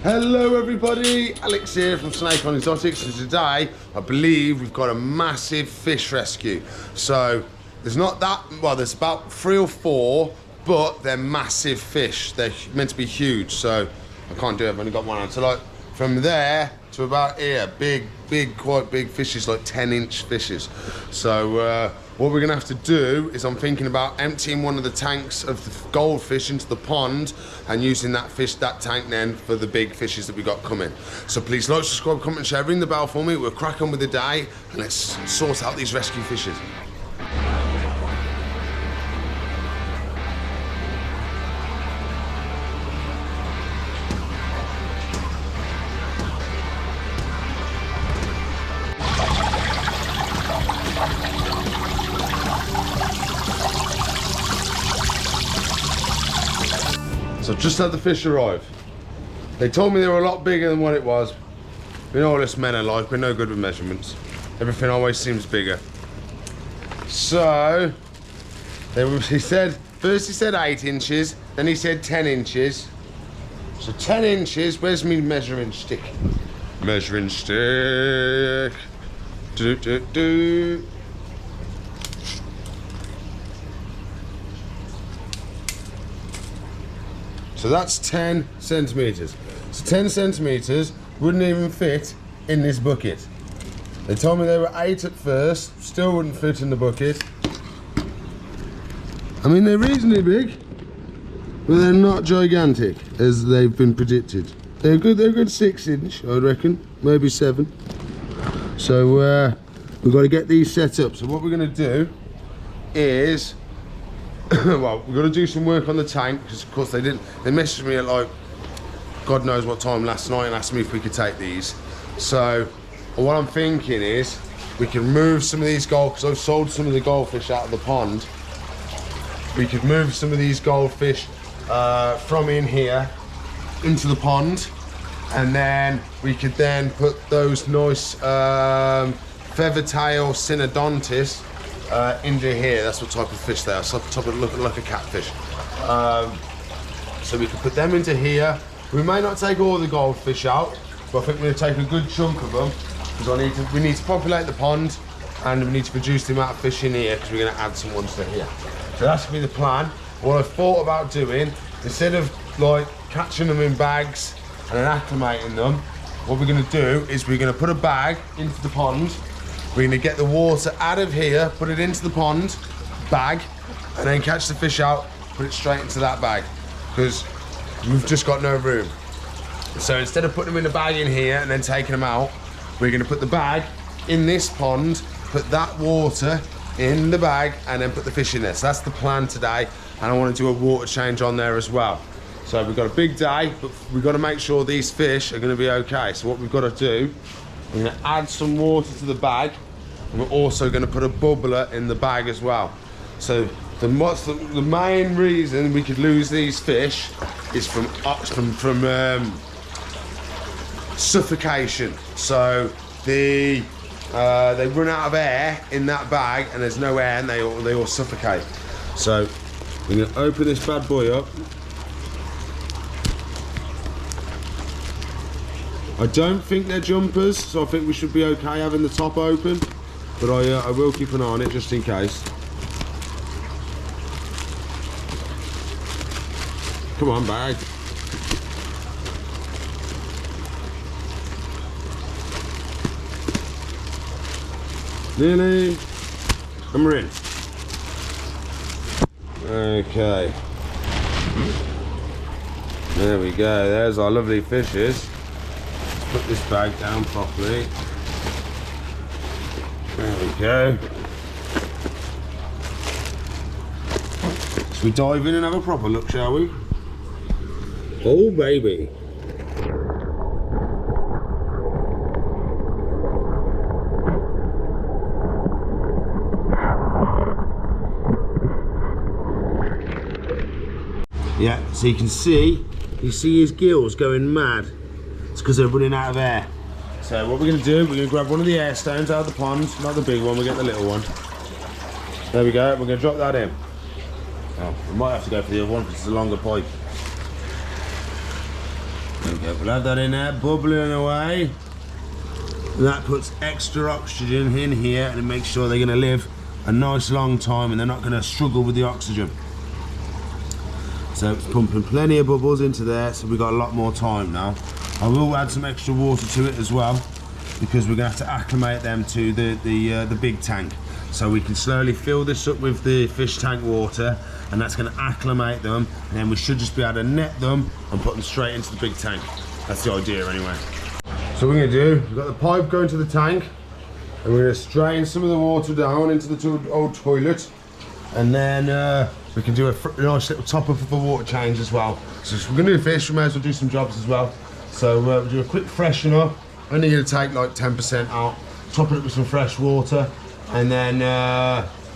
Hello everybody, Alex here from Snake on Exotics, and today I believe we've got a massive fish rescue. So there's not that, well there's about 3 or 4, but they're massive fish. They're meant to be huge, so I can't do it, I've only got one on. So like from there to about here, quite big fishes, like 10-inch fishes. So what we're gonna have to do is I'm thinking about emptying one of the tanks of the goldfish into the pond and using that tank then for the big fishes that we got coming. So please like, subscribe, comment, share, ring the bell for me. We'll crack on with the day and let's sort out these rescue fishes. So I've just had the fish arrive. They told me they were a lot bigger than what it was. You know what us men are like, we're no good with measurements. Everything always seems bigger. So, first he said 8 inches, then he said 10 inches. So 10 inches, where's me measuring stick? Measuring stick. Do. So that's 10 centimeters. So 10 centimeters wouldn't even fit in this bucket. They told me they were 8 at first, still wouldn't fit in the bucket. I mean, they're reasonably big, but they're not gigantic as they've been predicted. They're good 6 inch, I reckon, maybe 7. So we've got to get these set up. So what we're gonna do is, well, we've got to do some work on the tank because of course they messaged me at like God knows what time last night and asked me if we could take these. So what I'm thinking is we can move some of these because I've sold some of the goldfish out of the pond. We could move some of these goldfish from in here into the pond, and then we could then put those nice feathertail synodontis into here. That's what type of fish they are. So type of look like a catfish. So we can put them into here. We may not take all the goldfish out, but I think we're going to take a good chunk of them because we need to populate the pond and we need to produce the amount of fish in here because we're going to add some ones to here. So that's going to be the plan. What I thought about doing, instead of like catching them in bags and then acclimating them, what we're going to do is we're going to put a bag into the pond. We're going to get the water out of here, put it into the pond bag, and then catch the fish out, put it straight into that bag, because we've just got no room. So instead of putting them in a bag in here and then taking them out, we're going to put the bag in this pond, put that water in the bag, and then put the fish in there. So that's the plan today, and I want to do a water change on there as well. So we've got a big day, but we've got to make sure these fish are going to be okay. So what we've got to do, we're going to add some water to the bag, and we're also going to put a bubbler in the bag as well. So the main reason we could lose these fish is from suffocation. So they run out of air in that bag, and there's no air, and they all suffocate. So we're going to open this bad boy up. I don't think they're jumpers, so I think we should be okay having the top open, but I will keep an eye on it just in case. Come on, bag. Nearly. And we're in. Okay. There we go. There's our lovely fishes. Put this bag down properly. There we go. Should we dive in and have a proper look, shall we? Oh baby. Yeah, so you see his gills going mad. It's because they're running out of air. So what we're going to do, we're going to grab one of the air stones out of the pond, not the big one, we'll get the little one. There we go, we're going to drop that in. Oh, we might have to go for the other one because it's a longer pipe. There go, we'll have that in there, bubbling away. And that puts extra oxygen in here and it makes sure they're gonna live a nice long time and they're not gonna struggle with the oxygen. So it's pumping plenty of bubbles into there, so we've got a lot more time now. I will add some extra water to it as well, because we're gonna have to acclimate them to the big tank. So we can slowly fill this up with the fish tank water, and that's gonna acclimate them, and then we should just be able to net them and put them straight into the big tank. That's the idea anyway. So what we're gonna do, we've got the pipe going to the tank, and we're gonna strain some of the water down into the old toilet, and then we can do a nice little top of the water change as well. So if we're gonna do fish, we may as well do some jobs as well. So we'll do a quick freshen up. Only gonna take like 10% out, top it up with some fresh water, and then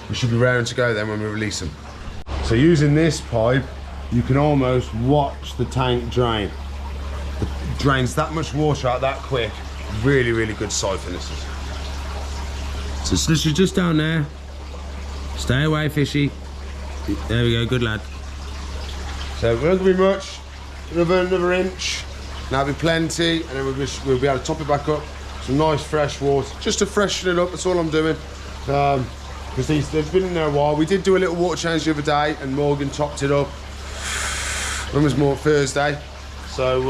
we should be raring to go then when we release them. So using this pipe, you can almost watch the tank drain. It drains that much water out that quick. Really, really good siphon this is. So it's literally just down there. Stay away, fishy. There we go, good lad. So we're not gonna be much, another inch, and that'll be plenty, and then we'll be able to top it back up. Some nice fresh water, just to freshen it up, that's all I'm doing. Because they've been in there a while. We did do a little water change the other day, and Morgan topped it up. When was more Thursday? So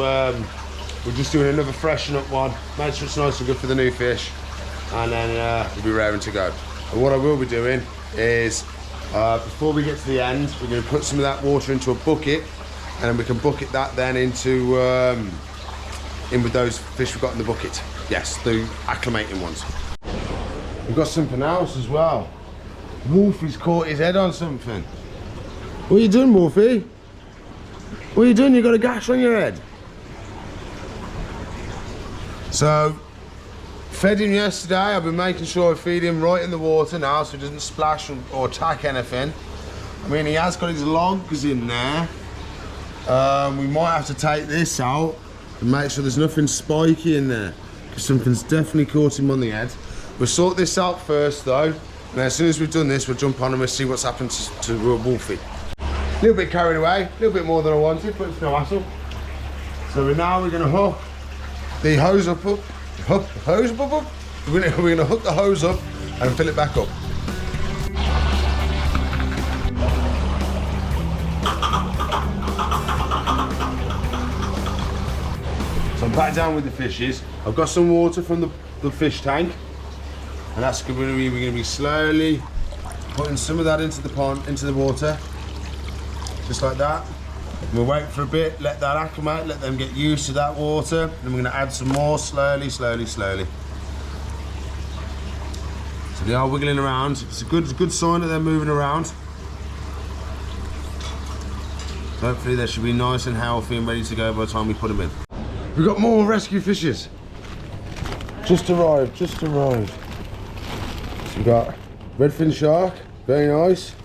we're just doing another freshen up one, make sure it's nice and good for the new fish, and then we'll be raring to go. And what I will be doing is, before we get to the end, we're going to put some of that water into a bucket, and then we can bucket that then into in with those fish we've got in the bucket. Yes, the acclimating ones. We've got something else as well. Wolfie's caught his head on something. What are you doing, Wolfie? What are you doing? You got a gash on your head. So, fed him yesterday. I've been making sure I feed him right in the water now so he doesn't splash or attack anything. I mean, he has got his logs in there. We might have to take this out and make sure there's nothing spiky in there, because something's definitely caught him on the head. We'll sort this out first though, and as soon as we've done this, we'll jump on and we'll see what's happened to Wolfie. A little bit carried away, a little bit more than I wanted, but it's no hassle. So now we're going to hook the hose up. We're going to hook the hose up and fill it back up. So I'm back down with the fishes. I've got some water from the fish tank, and that's going to be, we're going to be slowly putting some of that into the pond, into the water, just like that. We'll wait for a bit, let that acclimate, let them get used to that water, then we're going to add some more slowly. So they are wiggling around. It's a good sign that they're moving around. Hopefully they should be nice and healthy and ready to go by the time we put them in. We've got more rescue fishes. Just arrived. So we've got redfin shark, very nice.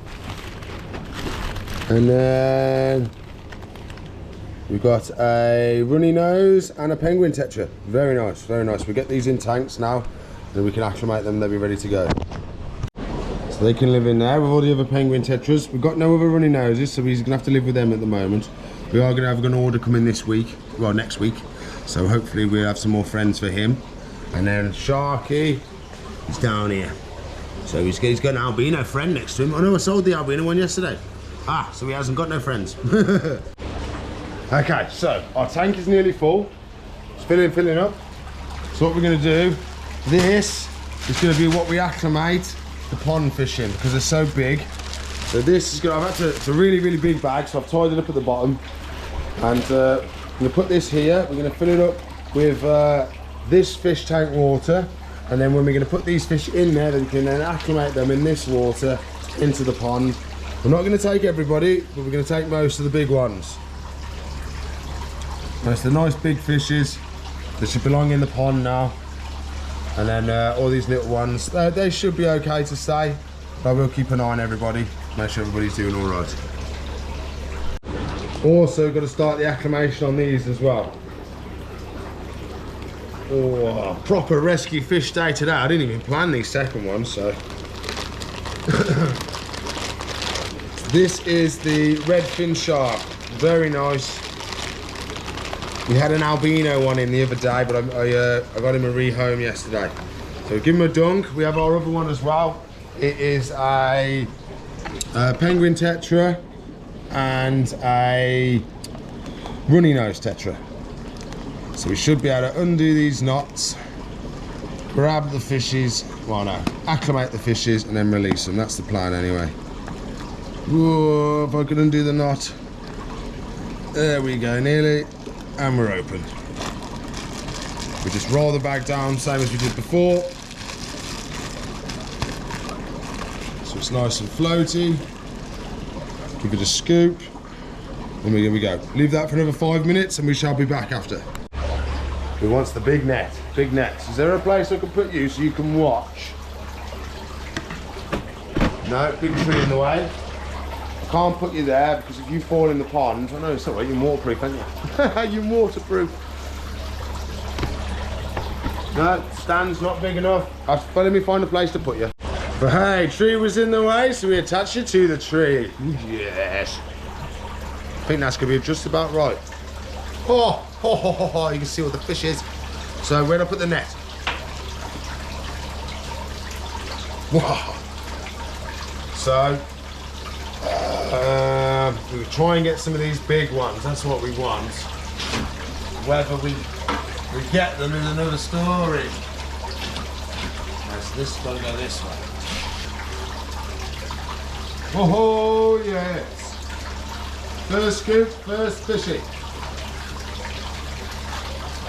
And then we've got a runny nose and a penguin tetra. Very nice. We get these in tanks now, then we can acclimate them, they'll be ready to go. So they can live in there with all the other penguin tetras. We've got no other runny noses, so we're gonna have to live with them at the moment. We are gonna have an order come in this week, well next week. So hopefully we'll have some more friends for him. And then Sharky is down here. So he's got an albino friend next to him. I know I sold the albino one yesterday. Ah, so he hasn't got no friends. Okay, so our tank is nearly full. It's filling up. So what we're gonna do, this is gonna be what we acclimate the pond fish in, because they're so big. So this is gonna, it's a really big bag, so I've tied it up at the bottom. And I'm gonna put this here, we're gonna fill it up with this fish tank water, and then when we're gonna put these fish in there, then we can then acclimate them in this water into the pond. We're not gonna take everybody, but we're gonna take most of the big ones. That's the nice big fishes that should belong in the pond now. And then all these little ones, they should be okay to stay, but I will keep an eye on everybody, make sure everybody's doing all right. Also got to start the acclimation on these as well. Oh, proper rescue fish day today. I didn't even plan these second ones, so. This is the redfin shark, very nice. We had an albino one in the other day, but I got him a rehome yesterday. So give him a dunk. We have our other one as well. It is a penguin tetra and a runny nose tetra. So we should be able to undo these knots, grab the fishes, well no, acclimate the fishes and then release them. That's the plan anyway. Whoa, if I can undo the knot. There we go, nearly. And we're open. We just roll the bag down, same as we did before. So it's nice and floaty. Give it a scoop. And here we go. Leave that for another 5 minutes and we shall be back after. Who wants the big net? Big nets. Is there a place I can put you so you can watch? No, big tree in the way. I can't put you there because if you fall in the pond, I know it's not right, you're waterproof, aren't you? You're waterproof. No, stand's not big enough. Well, let me find a place to put you. But hey, tree was in the way, so we attached you to the tree. Yes. I think that's gonna be just about right. Oh, you can see all the fishes. So where do I put the net? Wow. So, we try and get some of these big ones. That's what we want. Whether we get them is another story. So this is gonna go this way. Oh yes. First scoop, first fishing.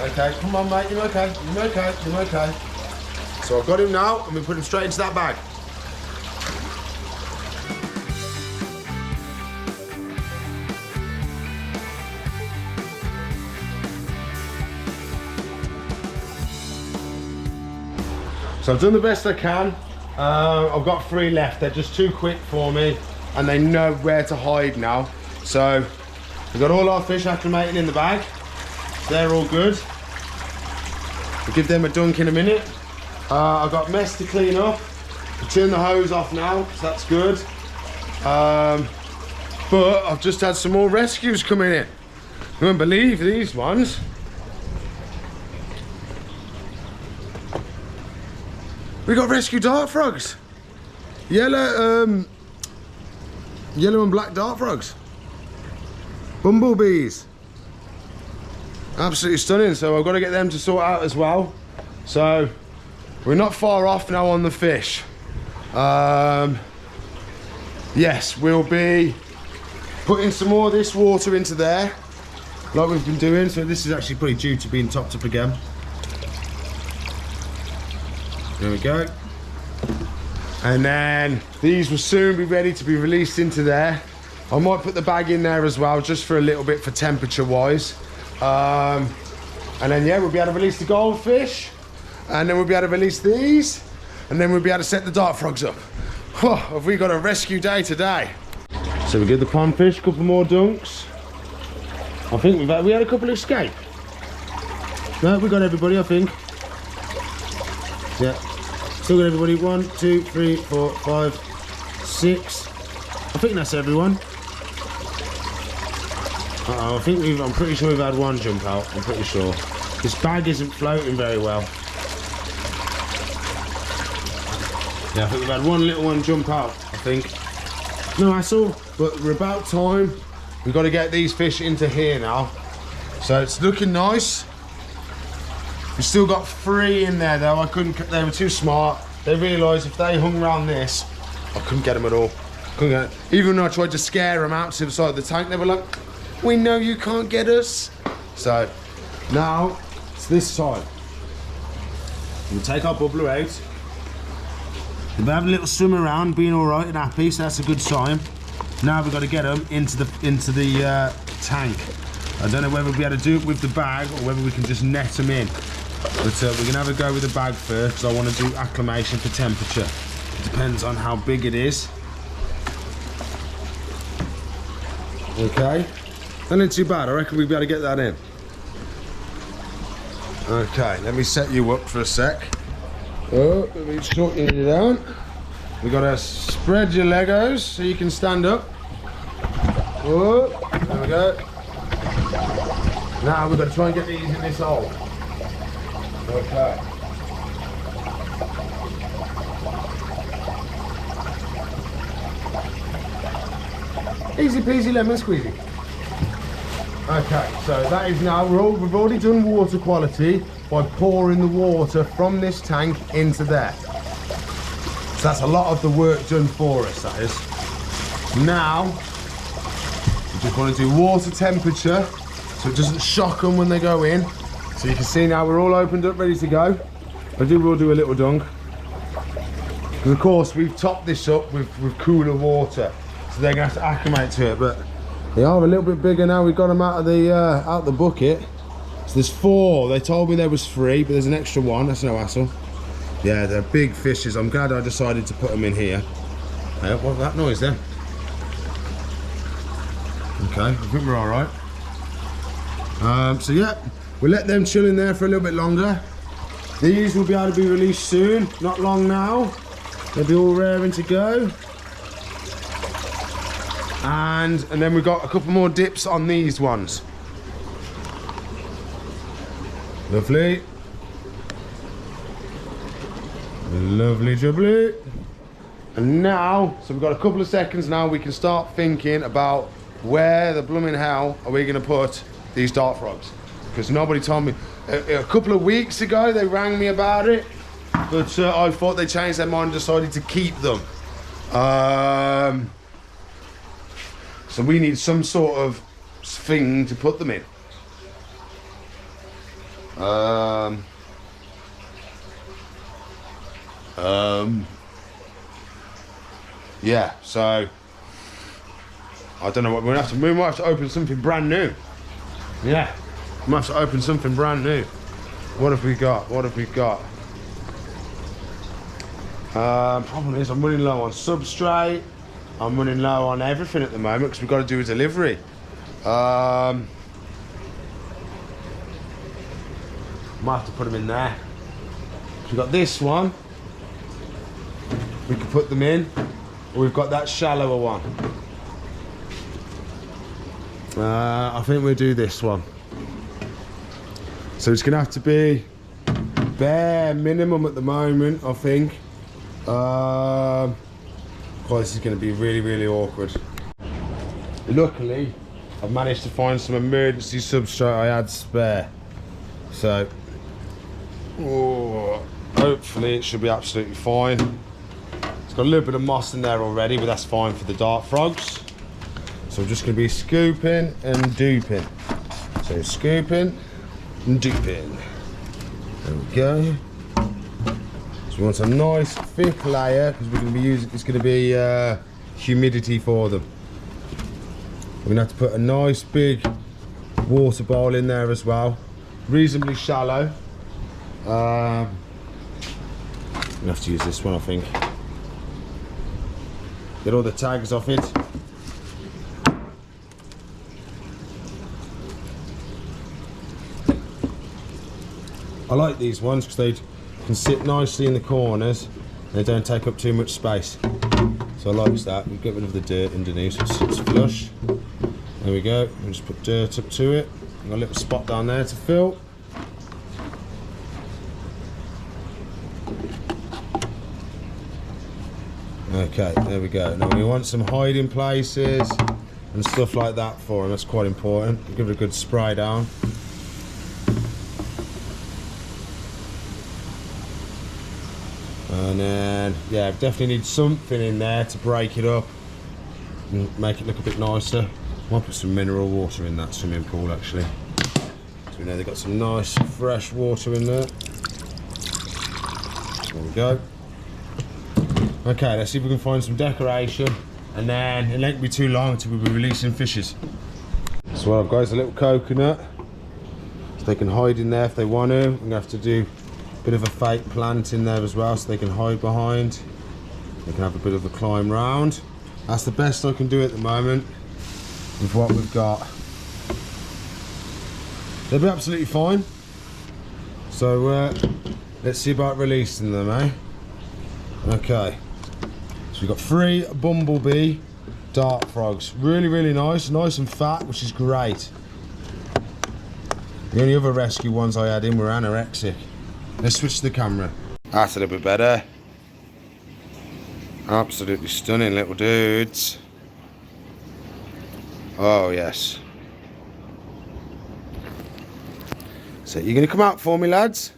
Okay, come on mate, you're okay, you're okay, you're okay. So I've got him now and we put him straight into that bag. So I've done the best I can. I've got 3 left. They're just too quick for me and they know where to hide now. So we've got all our fish acclimating in the bag. They're all good. We'll give them a dunk in a minute. I've got mess to clean up. I'll turn the hose off now, so that's good. But I've just had some more rescues coming in. I won't believe these ones. We got rescue dart frogs. Yellow and black dart frogs. Bumblebees. Absolutely stunning. So I've got to get them to sort out as well. So we're not far off now on the fish. Yes, we'll be putting some more of this water into there, like we've been doing. So this is actually pretty due to being topped up again. There we go. And then these will soon be ready to be released into there. I might put the bag in there as well, just for a little bit for temperature wise. And then yeah, we'll be able to release the goldfish, and then we'll be able to release these, and then we'll be able to set the dart frogs up. Oh, have we got a rescue day today? So we did the pond fish, a couple more dunks. I think we had a couple escape. No, we got everybody, I think. Yeah. Still got everybody. 1, 2, 3, 4, 5, 6. I think that's everyone. I think I'm pretty sure we've had one jump out. I'm pretty sure. This bag isn't floating very well. Yeah, I think we've had one little one jump out, I think. No hassle, but we're about time. We've got to get these fish into here now. So it's looking nice. We've still got 3 in there though. They were too smart. They realised if they hung around this, I couldn't get them at all. Even when I tried to scare them out to the side of the tank, they were like, we know you can't get us. So now it's this time. We'll take our bubbler out. They've had a little swim around, being all right and happy, so that's a good sign. Now we've got to get them into the tank. I don't know whether we'll be able to do it with the bag or whether we can just net them in. But we're gonna have a go with the bag first because I want to do acclimation for temperature. It depends on how big it is. Okay, not too bad. I reckon we'll be able to get that in. Okay, let me set you up for a sec. Oh, let me shorten you down. We gotta spread your Legos so you can stand up. Oh, there we go. Now we've got to try and get these in this hole. Okay. Easy peasy lemon squeezy. Okay, so that is now, we've already done water quality by pouring the water from this tank into there. So that's a lot of the work done for us, that is. Now, we just want to do water temperature so it doesn't shock them when they go in. So you can see now we're all opened up, ready to go. We'll do a little dunk. Because of course we've topped this up with cooler water. So they're going to have to acclimate to it, but they are a little bit bigger now. We've got them out of the bucket. So there's 4. They told me there was 3, but there's an extra 1. That's no hassle. Yeah, they're big fishes. I'm glad I decided to put them in here. Hey, what was that noise then? Okay, I think we're all right. So yeah, we'll let them chill in there for a little bit longer. These will be able to be released soon, not long now. They'll be all raring to go. And then we've got a couple more dips on these ones. Lovely. Lovely jubbly. And now, so we've got a couple of seconds now, we can start thinking about where the blooming hell are we going to put these dart frogs. Because nobody told me. A couple of weeks ago they rang me about it, but I thought they changed their mind and decided to keep them. So we need some sort of thing to put them in. Yeah, so I don't know what we might have to open something brand new. Yeah, we might have to open something brand new. What have we got? What have we got? Problem is I'm running low on substrate. I'm running low on everything at the moment because we've got to do a delivery. Might have to put them in there. We've got this one. We can put them in. Or we've got that shallower one. I think we'll do this one. So it's going to have to be bare minimum at the moment, I think. Oh, this is going to be really, really awkward. Luckily, I've managed to find some emergency substrate I had spare. So, hopefully it should be absolutely fine. It's got a little bit of moss in there already, but that's fine for the dart frogs. So we're just going to be scooping and duping. So scooping and duping. There we go. So we want a nice thick layer because we're going to be using. It's going to be humidity for them. We're going to have to put a nice big water bowl in there as well, reasonably shallow. We're going to have to use this one, I think. Get all the tags off it. I like these ones because they can sit nicely in the corners and they don't take up too much space. So I like that. We get rid of the dirt underneath so it sits flush. There we go. We'll just put dirt up to it. Got a little spot down there to fill. Okay, there we go. Now we want some hiding places and stuff like that for them. That's quite important. Give it a good spray down. And then, yeah, definitely need something in there to break it up and make it look a bit nicer. Might put some mineral water in that swimming pool actually. So we know they've got some nice fresh water in there. There we go. Okay, let's see if we can find some decoration, and then it won't be too long until we'll be releasing fishes. So what I've got is a little coconut, so they can hide in there if they want to. I'm going to have to do a bit of a fake plant in there as well, so they can hide behind. They can have a bit of a climb round. That's the best I can do at the moment with what we've got. They'll be absolutely fine. So let's see about releasing them, eh? Okay. So we've got 3 bumblebee dart frogs. Really, really nice and fat, which is great. The only other rescue ones I had in were anorexic. Let's switch the camera. That's a little bit better. Absolutely stunning little dudes. Oh yes. So you're gonna come out for me, lads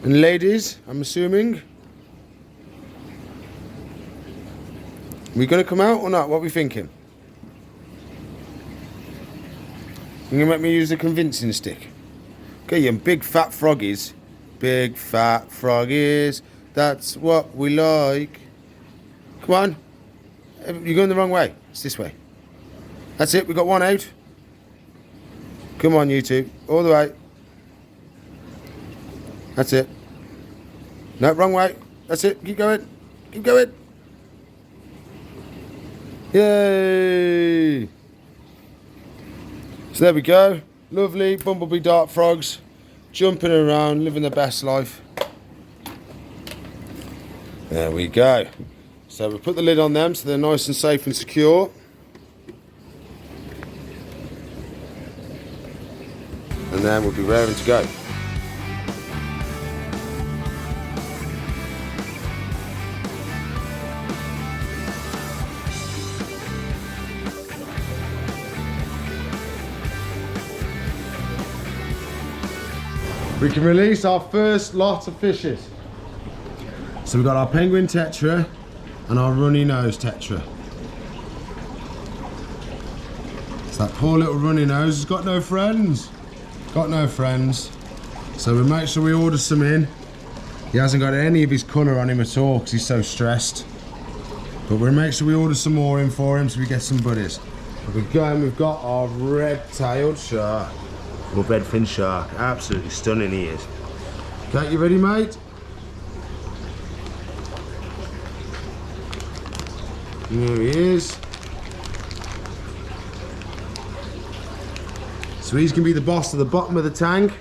and ladies, I'm assuming. We gonna come out or not? What are we thinking? You gonna make me use the convincing stick? Okay, you big fat froggies. Big fat froggies. That's what we like. Come on. You're going the wrong way. It's this way. That's it. We got one out. Come on, you two. All the way. That's it. No, wrong way. That's it. Keep going. Keep going. Yay! So there we go. Lovely bumblebee dart frogs. Jumping around, living the best life. There we go. So we put the lid on them so they're nice and safe and secure. And then we'll be raring to go. We can release our first lot of fishes. So we've got our penguin tetra and our runny nose tetra. So that poor little runny nose has got no friends. Got no friends. So we make sure we order some in. He hasn't got any of his colour on him at all because he's so stressed. But we'll make sure we order some more in for him so we get some buddies. But we've got our red-tailed shark. Or redfin shark. Absolutely stunning he is. Okay, you ready, mate? There he is. So he's going to be the boss of the bottom of the tank,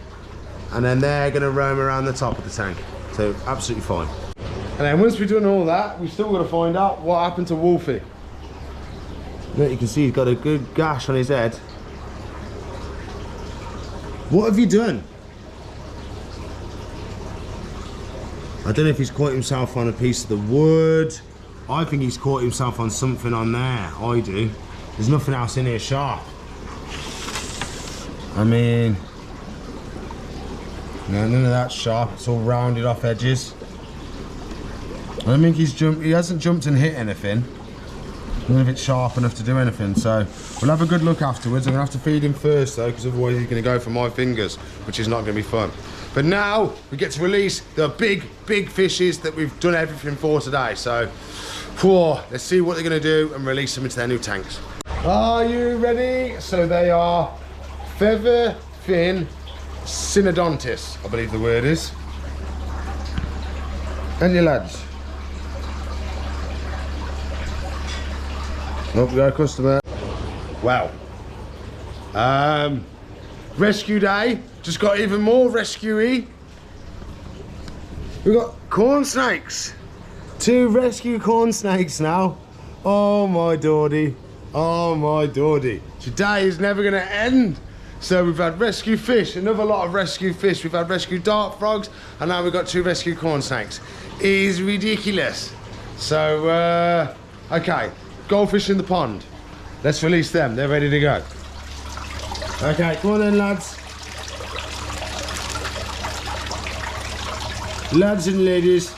and then they're going to roam around the top of the tank. So absolutely fine. And then once we've done all that, we've still got to find out what happened to Wolfie. Look, you can see he's got a good gash on his head. What have you done? I don't know if he's caught himself on a piece of the wood. I think he's caught himself on something on there. I do. There's nothing else in here sharp. I mean, no, none of that's sharp. It's all rounded off edges. I don't think he's jumped. He hasn't jumped and hit anything. None of it's sharp enough to do anything, so we'll have a good look afterwards. I'm gonna have to feed him first though, because otherwise he's gonna go for my fingers, which is not gonna be fun. But now we get to release the big fishes that we've done everything for today. So, whoa, let's see what they're gonna do and release them into their new tanks. Are you ready? So they are feather fin synodontis, I believe the word is. And your lads. Up we go, customer. Wow. Rescue day. Just got even more rescue-y. We've got corn snakes. 2 rescue corn snakes now. Oh my Dawdy. Oh my Dawdy. Today is never gonna end. So we've had rescue fish, another lot of rescue fish. We've had rescue dart frogs, and now we've got 2 rescue corn snakes. It is ridiculous. So, okay. Goldfish in the pond. Let's release them. They're ready to go. Okay, come on then, lads. Lads and ladies.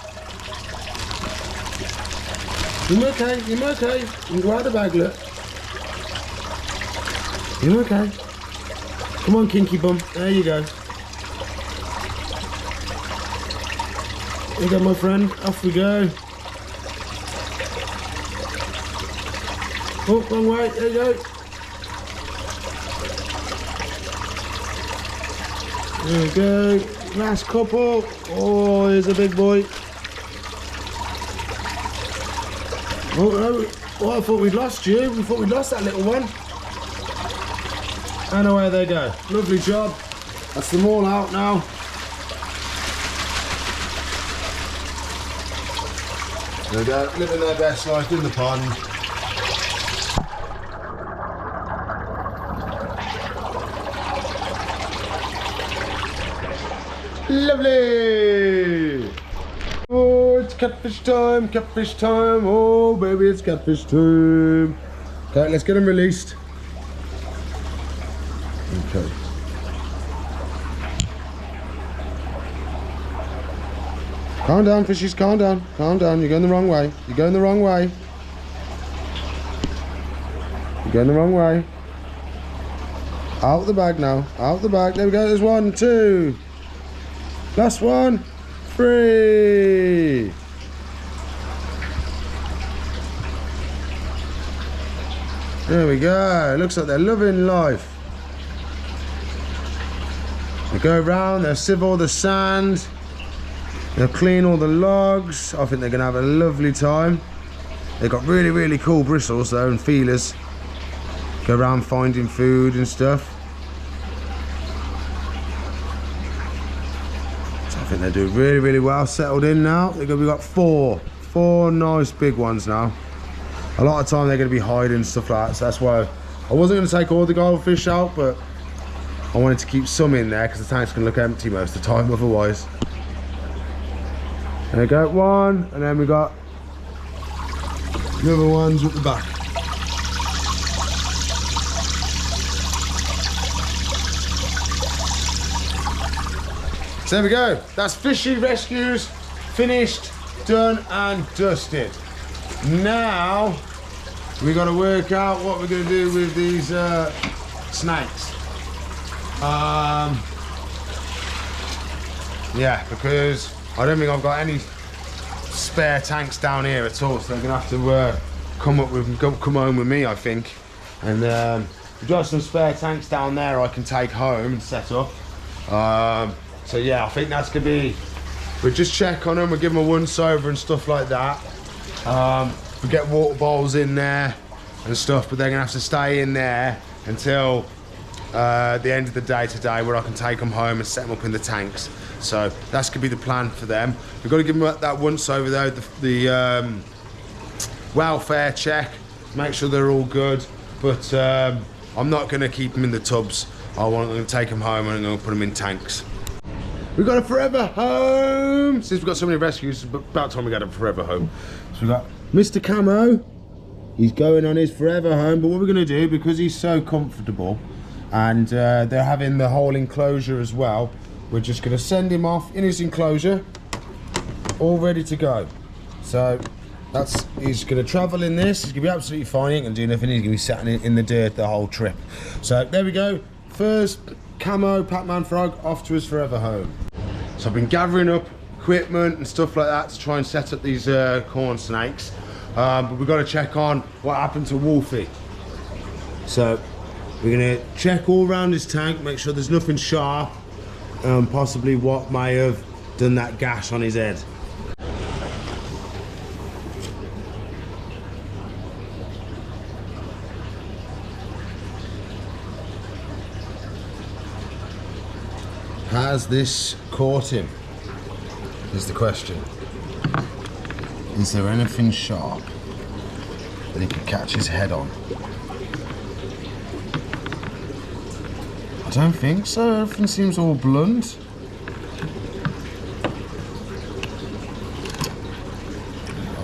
You're okay. You're okay. You can go out the bag, look. You're okay. Come on, kinky bum. There you go. There you go, my friend. Off we go. Oh, wrong way, there you go. There we go. Last couple. Oh, here's a big boy. Oh, I thought we'd lost you. We thought we'd lost that little one. And away they go. Lovely job. That's them all out now. There we go, living their best life in the pond. Lovely! Oh, it's catfish time, catfish time. Oh, baby, it's catfish time. Okay, let's get them released. Okay. Calm down, fishies, calm down. Calm down, you're going the wrong way. You're going the wrong way. You're going the wrong way. Out the bag now, out the bag. There we go, there's 1, 2. Last one, 3. There we go, looks like they're loving life. They go around, they'll sieve all the sand, they'll clean all the logs. I think they're gonna have a lovely time. They've got really, really cool bristles though and feelers. Go around finding food and stuff. So I think they do really, really well, settled in now. We've got four nice big ones now. A lot of time they're going to be hiding and stuff like that, so that's why I wasn't going to take all the goldfish out, but I wanted to keep some in there because the tank's going to look empty most of the time otherwise. There we go, 1, and then we got the other ones at the back. So there we go, that's fishy rescues finished, done and dusted. Now we got to work out what we're going to do with these snakes. Yeah, because I don't think I've got any spare tanks down here at all, so they're going to have to come home with me, I think. And we've got some spare tanks down there I can take home and set up. So yeah, I think that's going to be, we'll just check on them, we'll give them a once over and stuff like that. We get water bowls in there and stuff, but they're gonna have to stay in there until the end of the day today, where I can take them home and set them up in the tanks. So that's gonna be the plan for them. We've got to give them that once over though, the welfare check, make sure they're all good. But I'm not gonna keep them in the tubs. I'm gonna take them home and I'm gonna put them in tanks. We've got a forever home. Since we've got so many rescues, it's about time we got a forever home. So we've got Mr. Camo. He's going on his forever home, but what we're gonna do, because he's so comfortable and they're having the whole enclosure as well, we're just gonna send him off in his enclosure, all ready to go. So he's gonna travel in this, he's gonna be absolutely fine, he ain't gonna do nothing, he's gonna be sat in the dirt the whole trip. So there we go, first Camo Pac-Man Frog off to his forever home. So I've been gathering up equipment and stuff like that to try and set up these corn snakes, but we've got to check on what happened to Wolfie. So we're going to check all around his tank, make sure there's nothing sharp, possibly what may have done that gash on his head. Has this caught him? Is the question. Is there anything sharp that he could catch his head on? I don't think so. Everything seems all blunt.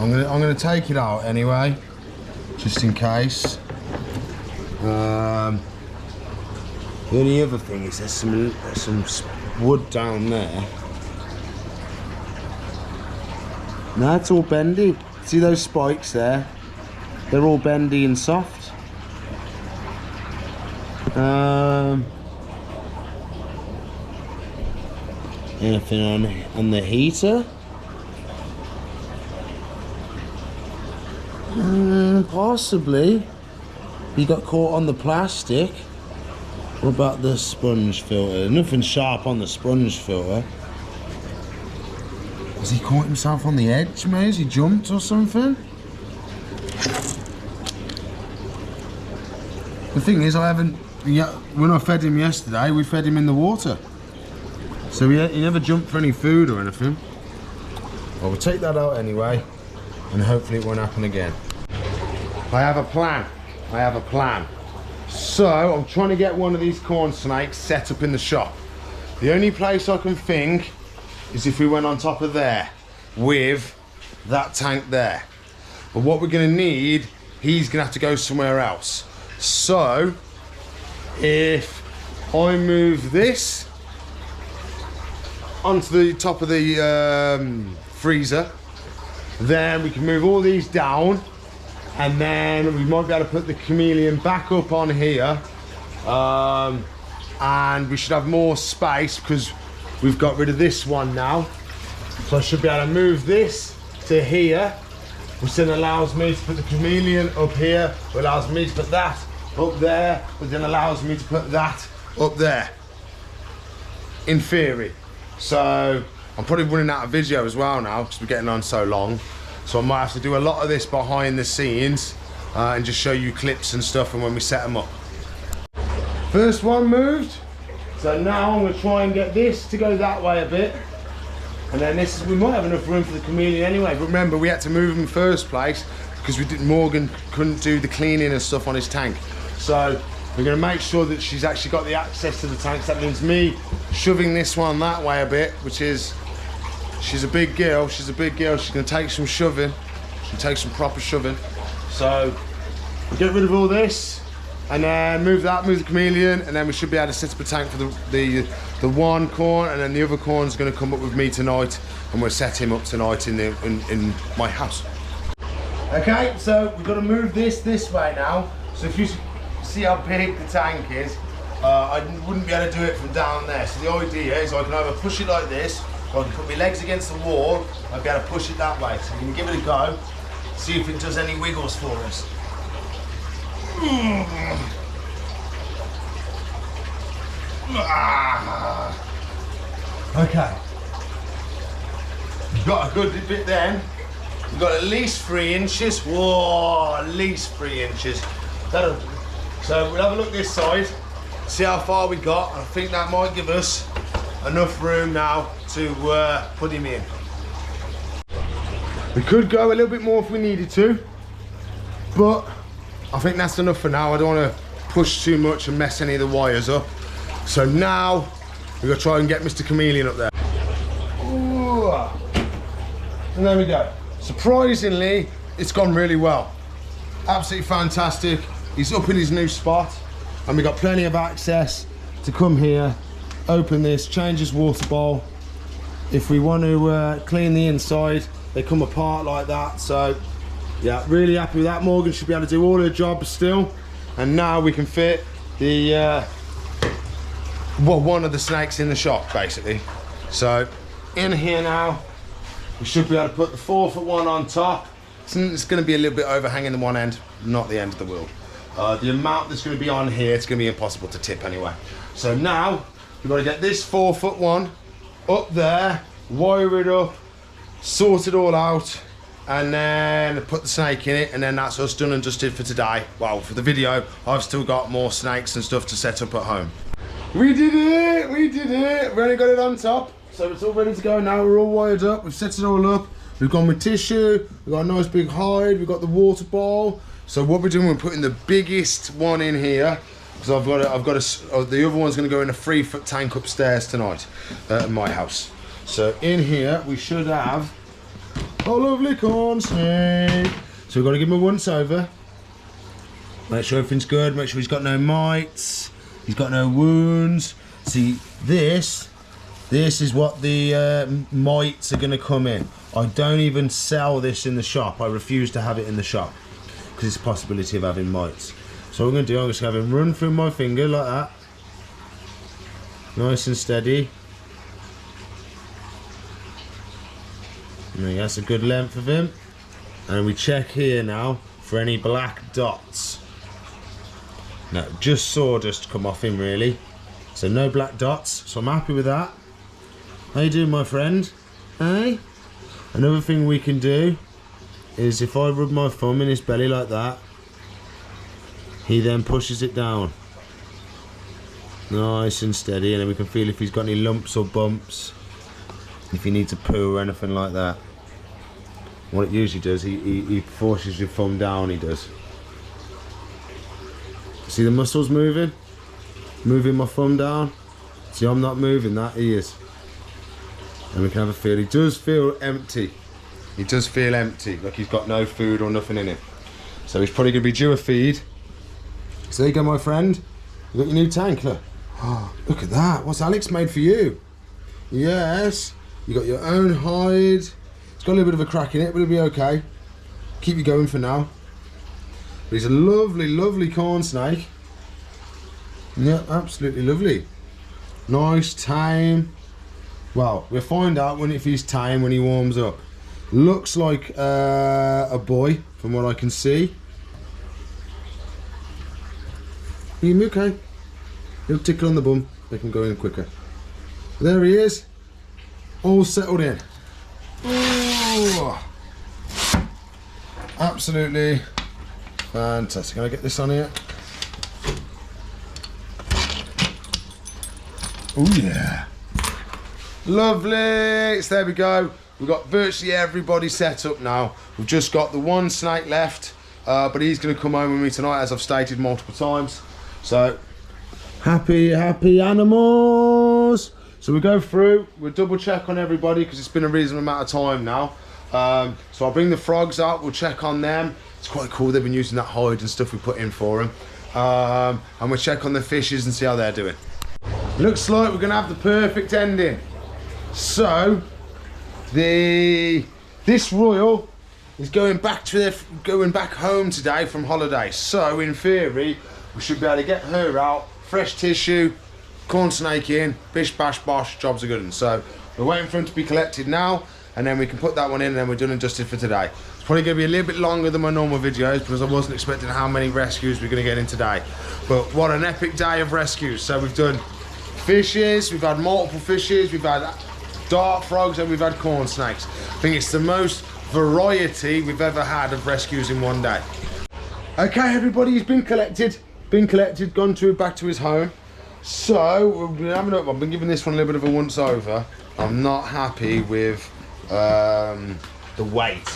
I'm gonna take it out anyway, just in case. The only other thing is there's some wood down there. No, it's all bendy. See those spikes there? They're all bendy and soft. Anything on the heater? Possibly. He got caught on the plastic. What about the sponge filter? Nothing sharp on the sponge filter. Has he caught himself on the edge, mate? Has he jumped or something? The thing is, when I fed him yesterday, we fed him in the water. So he never jumped for any food or anything. Well, we'll take that out anyway, and hopefully it won't happen again. I have a plan. So I'm trying to get one of these corn snakes set up in the shop. The only place I can think is if we went on top of there with that tank there. But what we're gonna need, he's gonna have to go somewhere else. So if I move this onto the top of the freezer, then we can move all these down, and then we might be able to put the chameleon back up on here, and we should have more space because we've got rid of this one now. So I should be able to move this to here, which then allows me to put the chameleon up here, which allows me to put that up there, which then allows me to put that up there, in theory. So I'm probably running out of video as well now because we're getting on so long. So I might have to do a lot of this behind the scenes and just show you clips and stuff and when we set them up. First one moved. So now I'm going to try and get this to go that way a bit. And then this is, we might have enough room for the chameleon anyway. But remember, we had to move him in the first place because Morgan couldn't do the cleaning and stuff on his tank. So we're going to make sure that she's actually got the access to the tanks. That means me shoving this one that way a bit, which is, she's a big girl. She's going to take some shoving. She'll take some proper shoving. So we'll get rid of all this and then move the chameleon, and then we should be able to set up a tank for the one corn, and then the other corn's going to come up with me tonight, and we'll set him up tonight in my house. Okay, so we've got to move this way now. So if you see how big the tank is, I wouldn't be able to do it from down there. So the idea is I can either push it like this, or I can put my legs against the wall, I'll be able to push it that way. So we can give it a go, see if it does any wiggles for us. Okay. We've got a good bit then. We've got at least 3 inches. Whoa, at least 3 inches. So we'll have a look this side, see how far we got. I think that might give us enough room now to put him in. We could go a little bit more if we needed to, but I think that's enough for now. I don't want to push too much and mess any of the wires up. So now we're gonna try and get Mr. Chameleon up there. Ooh. And there we go. Surprisingly, it's gone really well. Absolutely fantastic. He's up in his new spot, and we've got plenty of access to come here, open this, change his water bowl. If we want to clean the inside, they come apart like that. So yeah, really happy with that. Morgan should be able to do all her jobs still, and now we can fit the well, one of the snakes in the shop basically. So in here now, we should be able to put the 4-foot one on top. It's going to be a little bit overhanging the one end, not the end of the wheel. The amount that's going to be on here, it's going to be impossible to tip anyway. So now we've got to get this 4-foot one up there, wire it up, sort it all out, and then put the snake in it, and then that's us done and dusted for today. Well, for the video, I've still got more snakes and stuff to set up at home. We did it! We did it! We only got it on top, so it's all ready to go now. We're all wired up, we've set it all up. We've gone with tissue, we've got a nice big hide, we've got the water bowl. So what we're doing, we're putting the biggest one in here, because the other one's going to go in a 3-foot tank upstairs tonight at my house. So in here we should have a lovely corn snake. So we've got to give him a once over, make sure everything's good, make sure he's got no mites, he's got no wounds. See, this is what the mites are going to come in. I don't even sell this in the shop. I refuse to have it in the shop because it's a possibility of having mites. So what I'm going to do, I'm just going to have him run through my finger like that, nice and steady. And that's a good length of him. And we check here now for any black dots. No, just sawdust come off him really. So no black dots, so I'm happy with that. How you doing, my friend? Hey? Another thing we can do is if I rub my thumb in his belly like that, he then pushes it down. Nice and steady, and then we can feel if he's got any lumps or bumps, if he needs a poo or anything like that. What it usually does, he forces your thumb down, he does. See the muscles moving? Moving my thumb down. See, I'm not moving that, he is. And we can have a feel. He does feel empty. He does feel empty, like he's got no food or nothing in him. So he's probably going to be due a feed. So there you go, my friend. You got your new tank, look. Oh, look at that. What's Alex made for you? Yes. You got your own hide. It's got a little bit of a crack in it, but it'll be okay. Keep you going for now. But he's a lovely, lovely corn snake. Yeah, absolutely lovely. Nice, tame. Well, we'll find out if he's tame when he warms up. Looks like a boy from what I can see. He'll be okay. He'll tickle on the bum, make him go in quicker. There he is, all settled in. Ooh. Absolutely fantastic. Can I get this on here? Oh yeah. Lovely. So there we go. We've got virtually everybody set up now. We've just got the one snake left, but he's going to come home with me tonight, as I've stated multiple times. So, happy animals. So we go through, we'll double check on everybody because it's been a reasonable amount of time now. So I'll bring the frogs out, we'll check on them. It's quite cool, they've been using that hide and stuff we put in for them. And we'll check on the fishes and see how they're doing. Looks like we're going to have the perfect ending. So, this royal is going back home today from holiday. So in theory, we should be able to get her out, fresh tissue, corn snake in, bish bash bosh, jobs are good. And so we're waiting for him to be collected now, and then we can put that one in, and then we're done and dusted for today. It's probably going to be a little bit longer than my normal videos because I wasn't expecting how many rescues we're going to get in today. But what an epic day of rescues. So we've done fishes, we've had multiple fishes, we've had dart frogs, and we've had corn snakes. I think it's the most variety we've ever had of rescues in one day. Okay, everybody, he's been collected, gone back to his home. So I've been giving this one a little bit of a once over. I'm not happy with the weight.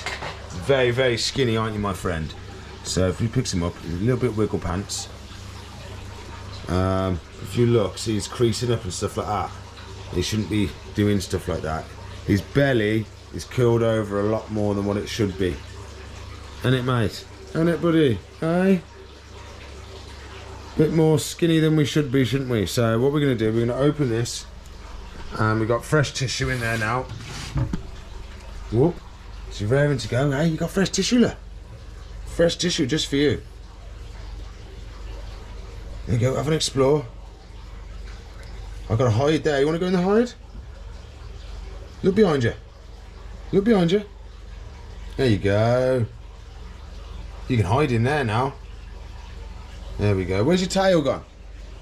Very, very skinny, aren't you, my friend? So if you pick him up, he's a little bit wiggle pants. If you look, see he's creasing up and stuff like that. He shouldn't be doing stuff like that. His belly is curled over a lot more than what it should be. Ain't it, mate? Ain't it, buddy? Hey? Bit more skinny than we should be, shouldn't we? So what we're going to do, we're going to open this. And we've got fresh tissue in there now. Whoop. So you're raring to go. Hey, you got fresh tissue, look. Fresh tissue just for you. There you go, have an explore. I've got a hide there. You want to go in the hide? Look behind you. Look behind you. There you go. You can hide in there now. There we go. Where's your tail gone?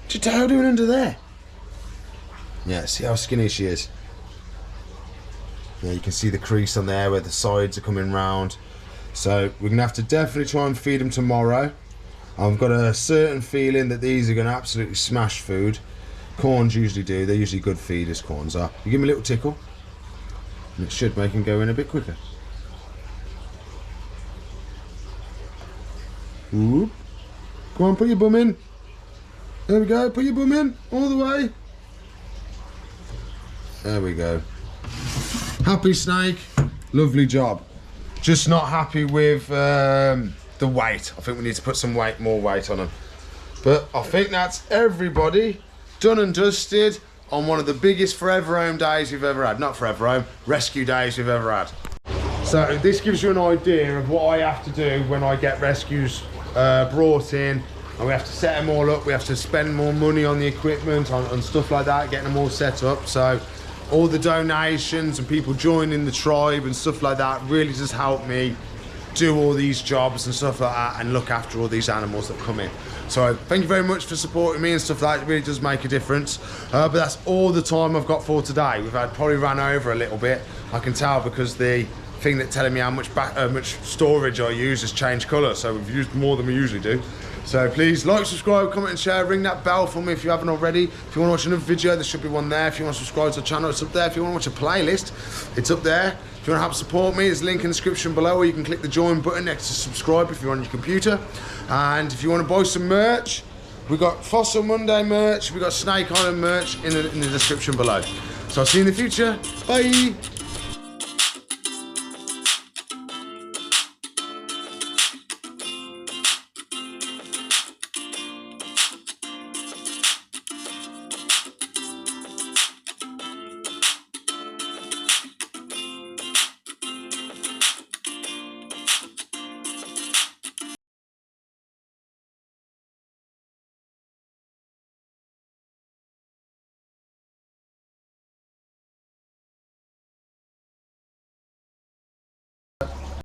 What's your tail doing under there? Yeah, see how skinny she is. Yeah, you can see the crease on there where the sides are coming round. So we're going to have to definitely try and feed them tomorrow. I've got a certain feeling that these are going to absolutely smash food. Corns usually do. They're usually good feeders, corns are. You give them a little tickle, and it should make them go in a bit quicker. Whoop. Come on, put your bum in. There we go. Put your bum in all the way. There we go. Happy snake. Lovely job. Just not happy with the weight. I think we need to put some more weight on them. But I think that's everybody done and dusted on one of the biggest Forever Home days we've ever had. Not Forever Home, rescue days we've ever had. So this gives you an idea of what I have to do when I get rescues brought in, and we have to set them all up. We have to spend more money on the equipment, on stuff like that, getting them all set up. So all the donations and people joining the tribe and stuff like that really does help me do all these jobs and stuff like that and look after all these animals that come in. So thank you very much for supporting me and stuff like that. It really does make a difference. But that's all the time I've got for today. We've probably ran over a little bit. I can tell because the thing that's telling me how much storage I use has changed colour. So we've used more than we usually do. So please like, subscribe, comment and share. Ring that bell for me if you haven't already. If you want to watch another video, there should be one there. If you want to subscribe to the channel, it's up there. If you want to watch a playlist, it's up there. If you want to help support me, there's a link in the description below, or you can click the join button next to subscribe if you're on your computer. And if you want to buy some merch, We got Fossil Monday merch, we got Snake Island merch in the description below. So I'll see you in the future. Bye.